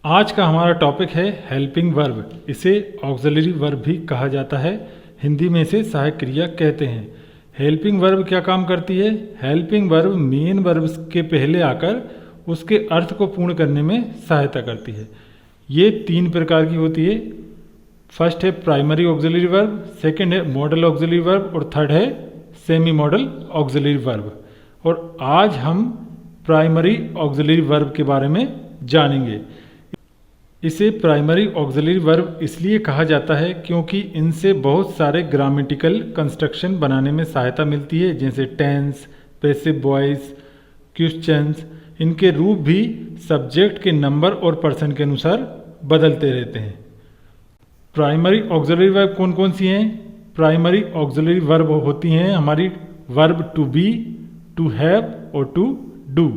आज का हमारा टॉपिक है हेल्पिंग वर्ब। इसे ऑक्सिलरी वर्ब भी कहा जाता है। हिंदी में इसे सहायक क्रिया कहते हैं। हेल्पिंग वर्ब क्या काम करती है? हेल्पिंग वर्ब मेन वर्ब के पहले आकर उसके अर्थ को पूर्ण करने में सहायता करती है। ये 3 प्रकार की होती है। फर्स्ट है प्राइमरी ऑक्सिलरी वर्ब, सेकंड है मॉडल ऑक्सिलरी वर्ब और थर्ड है सेमी मॉडल ऑक्सिलरी वर्ब। और आज हम प्राइमरी ऑक्सिलरी वर्ब के बारे में जानेंगे। इसे प्राइमरी ऑक्सिलरी वर्ब इसलिए कहा जाता है क्योंकि इनसे बहुत सारे ग्रामेटिकल कंस्ट्रक्शन बनाने में सहायता मिलती है, जैसे टेंस, पैसिव वॉइस, क्वेश्चंस। इनके रूप भी सब्जेक्ट के नंबर और पर्सन के अनुसार बदलते रहते हैं। प्राइमरी ऑक्सिलरी वर्ब कौन कौन सी हैं? प्राइमरी ऑक्सिलरी वर्ब होती हैं हमारी verb to be, to have और टू डू।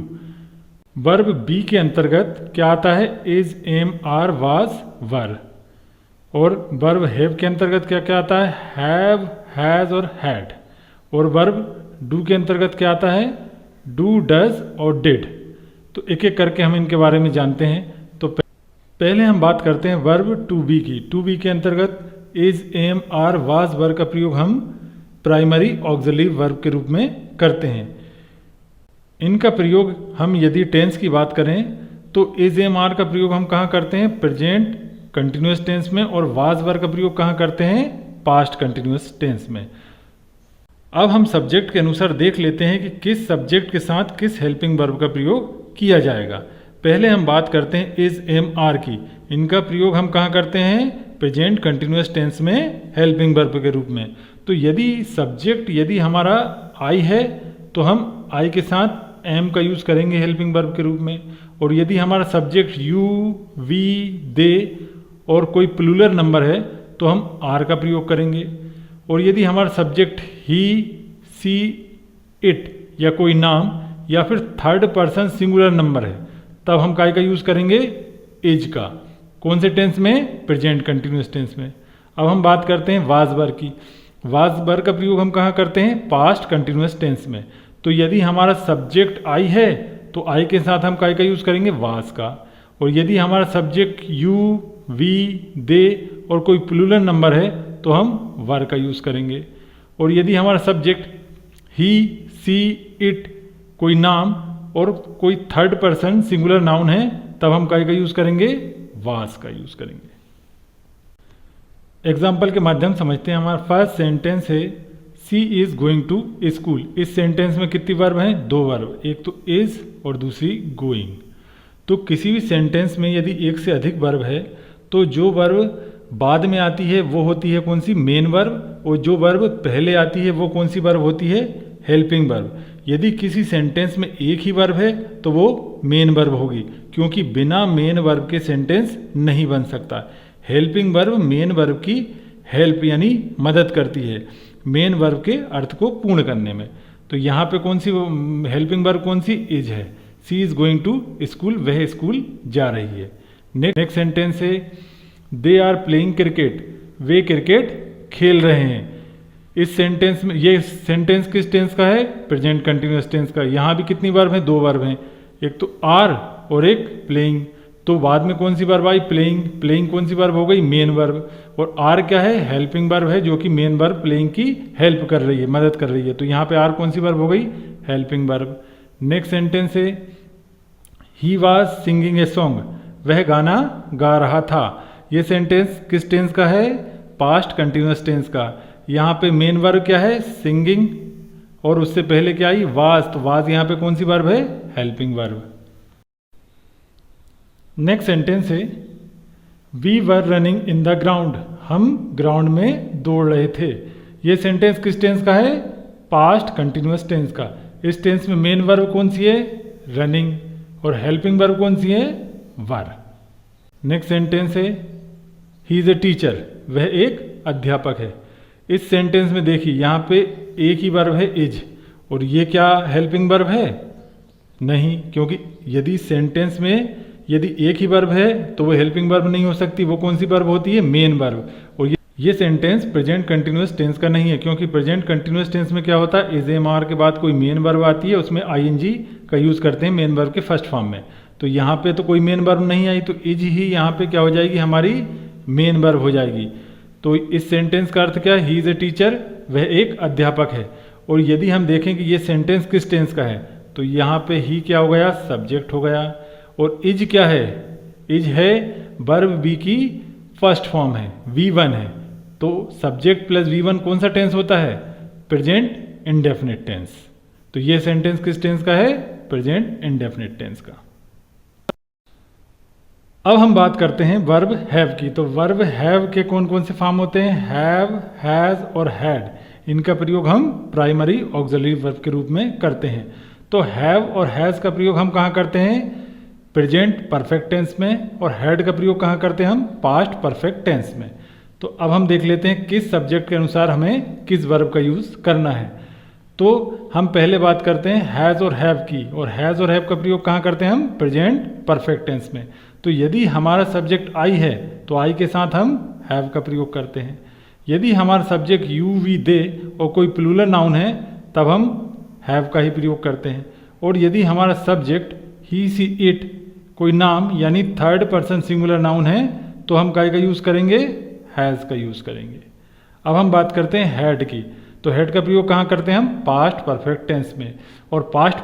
वर्ब बी के अंतर्गत क्या आता है? Is, am, are, was, were. और वर्ब हैव के अंतर्गत क्या क्या आता है? हैव, हैज और हैड। और वर्ब डू के अंतर्गत क्या आता है? डू, डज और डिड। तो एक एक करके हम इनके बारे में जानते हैं। तो पहले हम बात करते हैं वर्ब टू बी की। टू बी के अंतर्गत इज, एम, आर, वाज, वर का प्रयोग हम प्राइमरी ऑक्सिलरी वर्ब के रूप में करते हैं। इनका प्रयोग हम यदि टेंस की बात करें तो इज, एम, आर का प्रयोग हम कहाँ करते हैं? प्रेजेंट कंटिन्यूस टेंस में। और वाज, वर का प्रयोग कहाँ करते हैं? पास्ट कंटिन्यूस टेंस में। अब हम सब्जेक्ट के अनुसार देख लेते हैं कि किस सब्जेक्ट के साथ किस हेल्पिंग वर्ब का प्रयोग किया जाएगा। पहले हम बात करते हैं इज, एम, आर की। इनका प्रयोग हम कहाँ करते हैं? प्रेजेंट कंटिन्यूस टेंस में हेल्पिंग वर्ब के रूप में। तो यदि सब्जेक्ट यदि हमारा आई है तो हम आई के साथ एम का यूज़ करेंगे हेल्पिंग वर्ब के रूप में। और यदि हमारा सब्जेक्ट यू, वी, दे और कोई प्लूरल नंबर है तो हम आर का प्रयोग करेंगे। और यदि हमारा सब्जेक्ट ही, सी, इट या कोई नाम या फिर थर्ड पर्सन सिंगुलर नंबर है तब हम काय का यूज़ करेंगे? इज का। कौन से टेंस में? प्रेजेंट कंटिन्यूस टेंस में। अब हम बात करते हैं वाज वर की। वाज वर का प्रयोग हम कहाँ करते हैं? पास्ट कंटिन्यूस टेंस में। तो यदि हमारा सब्जेक्ट आई है तो आई के साथ हम काय का यूज़ करेंगे? वाज का। और यदि हमारा सब्जेक्ट यू, वी, दे और कोई प्लूरल नंबर है तो हम वर का यूज़ करेंगे। और यदि हमारा सब्जेक्ट ही, सी, इट, कोई नाम और कोई थर्ड पर्सन सिंगुलर नाउन है तब हम काय का यूज़ करेंगे? वाज का यूज़ करेंगे। एग्जाम्पल के माध्यम समझते हैं। हमारा फर्स्ट सेंटेंस है she is going to school. इस सेंटेंस में कितनी वर्ब हैं? 2 वर्ब, एक तो इज और दूसरी गोइंग। तो किसी भी सेंटेंस में यदि एक से अधिक वर्ब है तो जो वर्ब बाद में आती है वो होती है कौन सी? Main verb. और जो वर्ब पहले आती है वो कौन सी वर्ब होती है? Helping verb. यदि किसी सेंटेंस में एक ही वर्ब है तो वो मेन वर्ब होगी, क्योंकि बिना मेन वर्ब के सेंटेंस नहीं बन सकता। हेल्पिंग वर्ब मेन वर्ब की हेल्प यानी मदद करती है मेन वर्ब के अर्थ को पूर्ण करने में। तो यहाँ पे कौन सी हेल्पिंग वर्ब कौन सी? इज है। She is going to school, वह स्कूल जा रही है। नेक्स्ट सेंटेंस है दे आर प्लेइंग क्रिकेट। वे क्रिकेट खेल रहे हैं। इस सेंटेंस में ये सेंटेंस किस टेंस का है? प्रेजेंट कंटिन्यूअस टेंस का। यहाँ भी कितनी वर्ब है? 2 वर्ब हैं, एक तो आर और एक प्लेइंग। तो बाद में कौन सी वर्ब आई? प्लेइंग। प्लेइंग कौन सी वर्ब हो गई? Main verb. और आर क्या है? हेल्पिंग वर्ब है, जो कि मेन वर्ब प्लेइंग की हेल्प कर रही है, मदद कर रही है। तो यहाँ पे आर कौन सी वर्ब हो गई? Helping verb. नेक्स्ट सेंटेंस है he was singing a song. वह गाना गा रहा था। ये सेंटेंस किस टेंस का है? पास्ट कंटिन्यूअस टेंस का। यहाँ पे मेन वर्ब क्या है? सिंगिंग। और उससे पहले क्या आई? वाज। तो वाज यहाँ पे कौन सी वर्ब है? Helping verb. नेक्स्ट सेंटेंस है we were running in the ground. हम ग्राउंड में दौड़ रहे थे। ये सेंटेंस किस टेंस का है? पास्ट कंटिन्यूअस टेंस का। इस टेंस में मेन वर्ब कौन सी है? रनिंग। और हेल्पिंग वर्ब कौन सी है? वर। नेक्स्ट सेंटेंस है ही इज ए टीचर। वह एक अध्यापक है। इस सेंटेंस में देखिए यहाँ पे एक ही वर्ब है इज, और ये क्या हेल्पिंग वर्ब है? नहीं, क्योंकि यदि सेंटेंस में यदि एक ही वर्ब है तो वो हेल्पिंग वर्ब नहीं हो सकती। वो कौन सी वर्ब होती है? Main verb. और ये सेंटेंस प्रेजेंट कंटिन्यूअस टेंस का नहीं है, क्योंकि प्रेजेंट कंटिन्यूअस टेंस में क्या होता है? इज, एम, आर के बाद कोई मेन वर्ब आती है, उसमें आईएनजी का यूज करते हैं मेन वर्ब के फर्स्ट फॉर्म में। तो यहाँ पे तो कोई मेन वर्ब नहीं आई, तो इज ही यहाँ पे क्या हो जाएगी, हमारी मेन वर्ब हो जाएगी। तो इस सेंटेंस का अर्थ क्या है, ही इज़ ए टीचर, वह एक अध्यापक है। और यदि हम देखें कि ये सेंटेंस किस टेंस का है, तो यहाँ पे ही क्या हो गया, सब्जेक्ट हो गया। और इज क्या है, इज है वर्ब बी की फर्स्ट फॉर्म है, V1 है। तो सब्जेक्ट प्लस V1 कौन सा टेंस होता है, प्रेजेंट इंडेफिनिट टेंस। तो ये सेंटेंस किस टेंस का है, प्रेजेंट इंडेफिनिट टेंस का। अब हम बात करते हैं वर्ब हैव की। तो वर्ब हैव के कौन कौन से फॉर्म होते हैं, हैव, हैज और हैड। इनका प्रयोग हम प्राइमरी ऑक्सिलरी वर्ब के रूप में करते हैं। तो हैव और हैज का प्रयोग हम कहाँ करते हैं, प्रेजेंट परफेक्ट टेंस में, और हैड का प्रयोग कहाँ करते हैं हम, पास्ट परफेक्ट टेंस में। तो अब हम देख लेते हैं किस सब्जेक्ट के अनुसार हमें किस वर्ब का यूज करना है। तो हम पहले बात करते हैं हैज़ और हैव की, और हैज़ और हैव का प्रयोग कहाँ करते हैं हम, प्रेजेंट परफेक्ट टेंस में। तो यदि हमारा सब्जेक्ट आई है तो आई के साथ हम हैव का प्रयोग करते हैं। यदि हमारा सब्जेक्ट यू, वी, दे और कोई प्लूरल नाउन है तब हम हैव का ही प्रयोग करते हैं। और यदि हमारा सब्जेक्ट ही, सी, इट कोई नाम यानी थर्ड पर्सन सिंगुलर नाउन है तो हम काय का यूज़ करेंगे, हैज़ का यूज़ करेंगे। अब हम बात करते हैं हैड की। तो हैड का प्रयोग कहाँ करते हैं हम, पास्ट परफेक्ट टेंस में। और पास्ट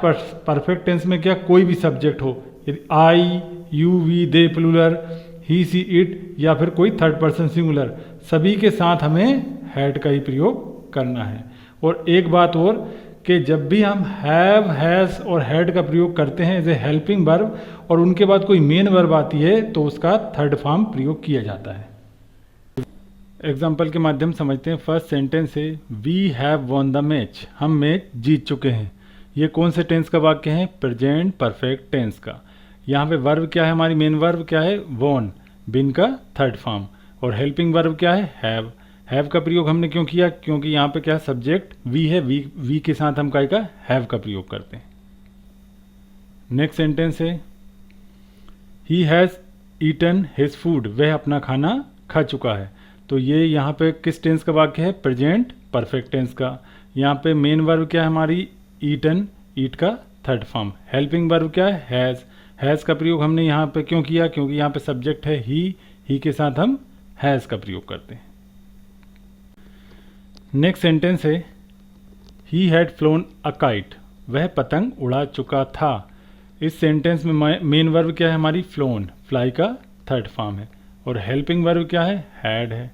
परफेक्ट टेंस में क्या, कोई भी सब्जेक्ट हो, यदि I, you, we, they plural, he, she, it या फिर कोई थर्ड पर्सन सिंगुलर, सभी के साथ हमें हैड का ही प्रयोग करना है। और एक बात और कि जब भी हम हैव, हैज़ और हैड का प्रयोग करते हैं एज ए हेल्पिंग वर्ब और उनके बाद कोई मेन वर्ब आती है तो उसका थर्ड फॉर्म प्रयोग किया जाता है। एग्जाम्पल के माध्यम समझते हैं। फर्स्ट सेंटेंस है we have won the match, हम मैच जीत चुके हैं। ये कौन से टेंस का वाक्य है, प्रेजेंट परफेक्ट टेंस का। यहाँ पे वर्ब क्या है, हमारी मेन वर्ब क्या है, वॉन, बिन का थर्ड फॉर्म। और हेल्पिंग वर्ब क्या है, हैव। हैव का प्रयोग हमने क्यों किया, क्योंकि यहाँ पे क्या है, सब्जेक्ट वी है, वी के साथ हम काय का, हैव का प्रयोग करते हैं। नेक्स्ट सेंटेंस है he has eaten his food, वह अपना खाना खा चुका है। तो ये यहाँ पे किस टेंस का वाक्य है, प्रेजेंट परफेक्ट टेंस का। यहाँ पे मेन वर्ब क्या है हमारी, ईटन, ईट का थर्ड फॉर्म। हेल्पिंग वर्ब क्या है, हैज़। हैज़ का प्रयोग हमने यहाँ पे क्यों किया, क्योंकि यहाँ पे सब्जेक्ट है ही के साथ हम हैज़ का प्रयोग करते हैं। नेक्स्ट सेंटेंस है he had phloem a kite, वह पतंग उड़ा चुका था। इस सेंटेंस में मेन वर्ब क्या है हमारी, फ्लोन, फ्लाई का थर्ड फॉर्म है। और हेल्पिंग वर्ब क्या है, हैड है।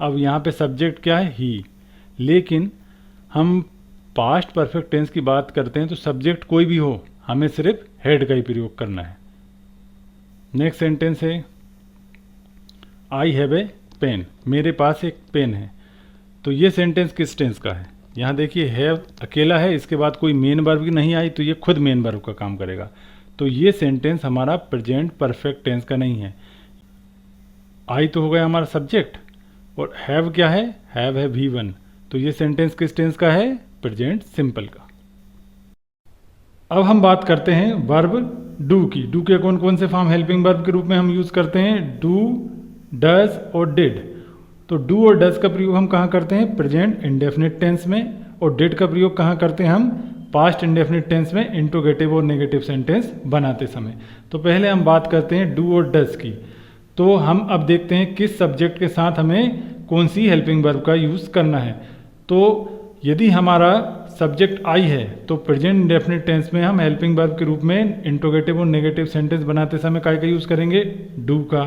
अब यहाँ पे सब्जेक्ट क्या है, ही। लेकिन हम पास्ट परफेक्ट टेंस की बात करते हैं तो सब्जेक्ट कोई भी हो, हमें सिर्फ हैड का ही प्रयोग करना है। नेक्स्ट सेंटेंस है आई हैव ए पेन, मेरे पास एक पेन है। तो ये सेंटेंस किस टेंस का है, यहाँ देखिए हैव अकेला है, इसके बाद कोई मेन वर्ब नहीं आई तो ये खुद मेन वर्ब का काम करेगा। तो ये सेंटेंस हमारा प्रेजेंट परफेक्ट टेंस का नहीं है। आई तो हो गया हमारा सब्जेक्ट, और हैव क्या है, हैव है V1। तो ये सेंटेंस किस टेंस का है, प्रेजेंट सिंपल का। अब हम बात करते हैं वर्ब डू की। डू के कौन कौन से फॉर्म हेल्पिंग वर्ब के रूप में हम यूज करते हैं, डू, डज और डिड। तो डू और डज का प्रयोग हम कहाँ करते हैं, प्रेजेंट इंडेफिनिट टेंस में। और डिड का प्रयोग कहाँ करते हैं हम, पास्ट इंडेफिनिट टेंस में, इंट्रोगेटिव और नेगेटिव सेंटेंस बनाते समय। तो पहले हम बात करते हैं डू और डज की। तो हम अब देखते हैं किस सब्जेक्ट के साथ हमें कौन सी हेल्पिंग वर्ब का यूज़ करना है। तो यदि हमारा सब्जेक्ट आई है तो प्रेजेंट इंडेफिनिट टेंस में हम हेल्पिंग वर्ब के रूप में इंट्रोगेटिव और नेगेटिव सेंटेंस बनाते समय काय का यूज़ करेंगे, डू का।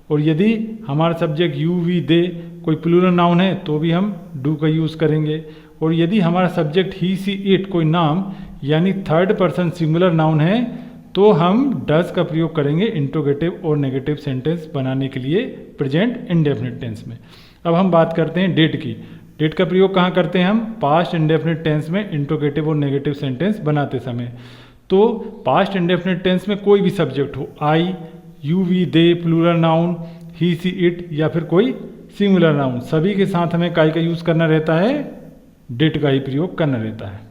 और यदि हमारा सब्जेक्ट यू, वी, दे कोई प्लूरल नाउन है तो भी हम डू का यूज़ करेंगे। और यदि हमारा सब्जेक्ट ही, सी, इट कोई नाम यानी थर्ड पर्सन सिंगुलर नाउन है तो हम डज का प्रयोग करेंगे इंट्रोगेटिव और नेगेटिव सेंटेंस बनाने के लिए प्रेजेंट इंडेफिनिट टेंस में। अब हम बात करते हैं डिड की। डिड का प्रयोग कहाँ करते हैं हम, पास्ट इंडेफिनिट टेंस में इंट्रोगेटिव और नेगेटिव सेंटेंस बनाते समय। तो पास्ट इंडेफिनिट टेंस में कोई भी सब्जेक्ट हो, I, you, we, they plural noun, he, she, it या फिर कोई सिंगुलर नाउन, सभी के साथ हमें काय का यूज़ करना रहता है, डिड का ही प्रयोग करना रहता है।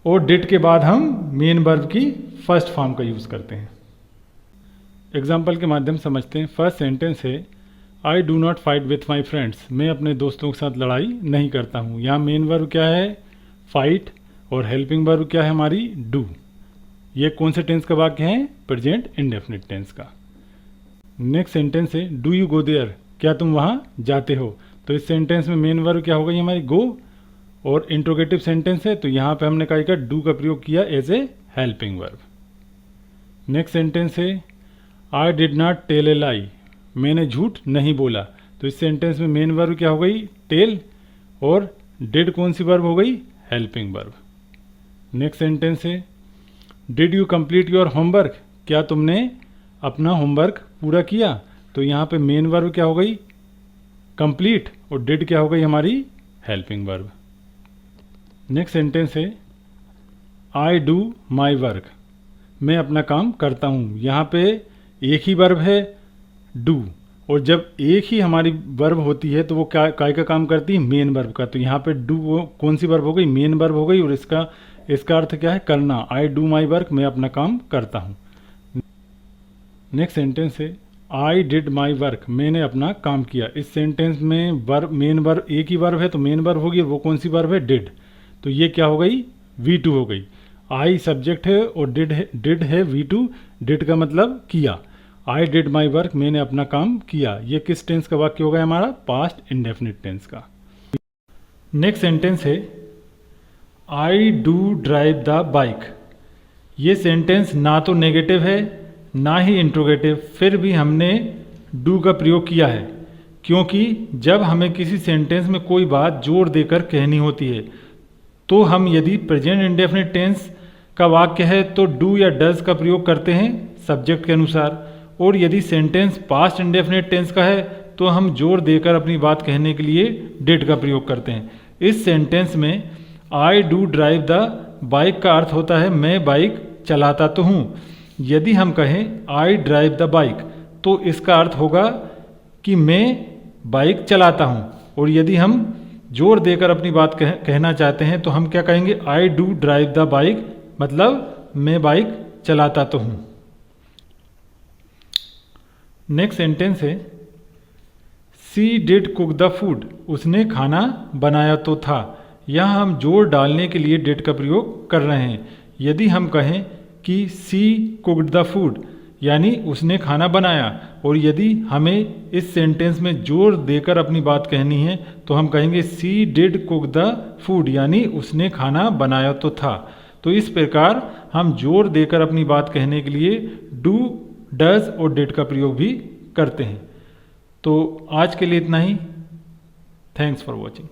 और डिड के बाद हम मेन वर्ब की फर्स्ट फॉर्म का यूज़ करते हैं। एग्जाम्पल के माध्यम समझते हैं। फर्स्ट सेंटेंस है I do not fight with my friends, मैं अपने दोस्तों के साथ लड़ाई नहीं करता हूँ। यहाँ मेन वर्ब क्या है, फाइट, और हेल्पिंग वर्ब क्या है हमारी, डू। ये कौन से टेंस का वाक्य है? प्रेजेंट इंडेफिनिट टेंस का। नेक्स्ट सेंटेंस है डू यू गो देयर, क्या तुम वहाँ जाते हो। तो इस सेंटेंस में मेन वर्ब क्या होगा? ये हमारी गो, और इंट्रोगेटिव सेंटेंस है तो यहाँ पे हमने क्या डू का प्रयोग किया as a helping verb. Next sentence है I did not tell a lie, मैंने झूठ नहीं बोला। तो इस सेंटेंस में मेन वर्ब क्या हो गई? टेल, और डिड कौन सी वर्ब हो गई? Helping verb. नेक्स्ट सेंटेंस है did you complete your homework, क्या तुमने अपना होमवर्क पूरा किया। तो यहाँ पे मेन वर्ब क्या हो गई? कंप्लीट, और डिड क्या हो गई? हमारी हेल्पिंग वर्ब। नेक्स्ट सेंटेंस है आई डू माई वर्क, मैं अपना काम करता हूँ। यहाँ पे एक ही वर्ब है डू, और जब एक ही हमारी वर्ब होती है तो वो क्या काय का काम करती है? मेन वर्ब का। तो यहाँ पे डू वो कौन सी वर्ब हो गई? मेन वर्ब हो गई, और इसका अर्थ क्या है? करना। आई डू माई वर्क, मैं अपना काम करता हूँ। नेक्स्ट सेंटेंस है आई डिड माई वर्क, मैंने अपना काम किया। इस सेंटेंस में वर्ब मेन वर्ब एक ही वर्ब है तो मेन वर्ब होगी, वो कौन सी वर्ब है? डिड। तो ये क्या हो गई? V2 हो गई। आई सब्जेक्ट है और डिड है V2, डिड का मतलब किया। आई डिड माई वर्क, मैंने अपना काम किया। ये किस टेंस का वाक्य हो गया हमारा? पास्ट इंडेफिनिट टेंस का। नेक्स्ट सेंटेंस है I do drive the bike. ये सेंटेंस ना तो नेगेटिव है ना ही इंट्रोगेटिव, फिर भी हमने डू का प्रयोग किया है, क्योंकि जब हमें किसी सेंटेंस में कोई बात जोर देकर कहनी होती है तो हम यदि प्रेजेंट इंडेफिनिट टेंस का वाक्य है तो डू या डज का प्रयोग करते हैं सब्जेक्ट के अनुसार, और यदि सेंटेंस पास्ट इंडेफिनिट टेंस का है तो हम जोर देकर अपनी बात कहने के लिए डिड का प्रयोग करते हैं। इस सेंटेंस में I do drive the bike का अर्थ होता है मैं बाइक चलाता तो हूँ। यदि हम कहें आई ड्राइव द बाइक तो इसका अर्थ होगा कि मैं बाइक चलाता हूँ, और यदि हम जोर देकर अपनी बात कहना चाहते हैं तो हम क्या कहेंगे? I do drive the bike, मतलब मैं बाइक चलाता तो हूँ। नेक्स्ट सेंटेंस है सी डिड कुक द फूड, उसने खाना बनाया तो था। यहाँ हम जोर डालने के लिए डिड का प्रयोग कर रहे हैं। यदि हम कहें कि सी कुक्ड द फूड यानी उसने खाना बनाया, और यदि हमें इस सेंटेंस में जोर देकर अपनी बात कहनी है तो हम कहेंगे सी डिड कुक द फूड यानी उसने खाना बनाया तो था। तो इस प्रकार हम जोर देकर अपनी बात कहने के लिए डू, डज और डिड का प्रयोग भी करते हैं। तो आज के लिए इतना ही। Thanks for watching.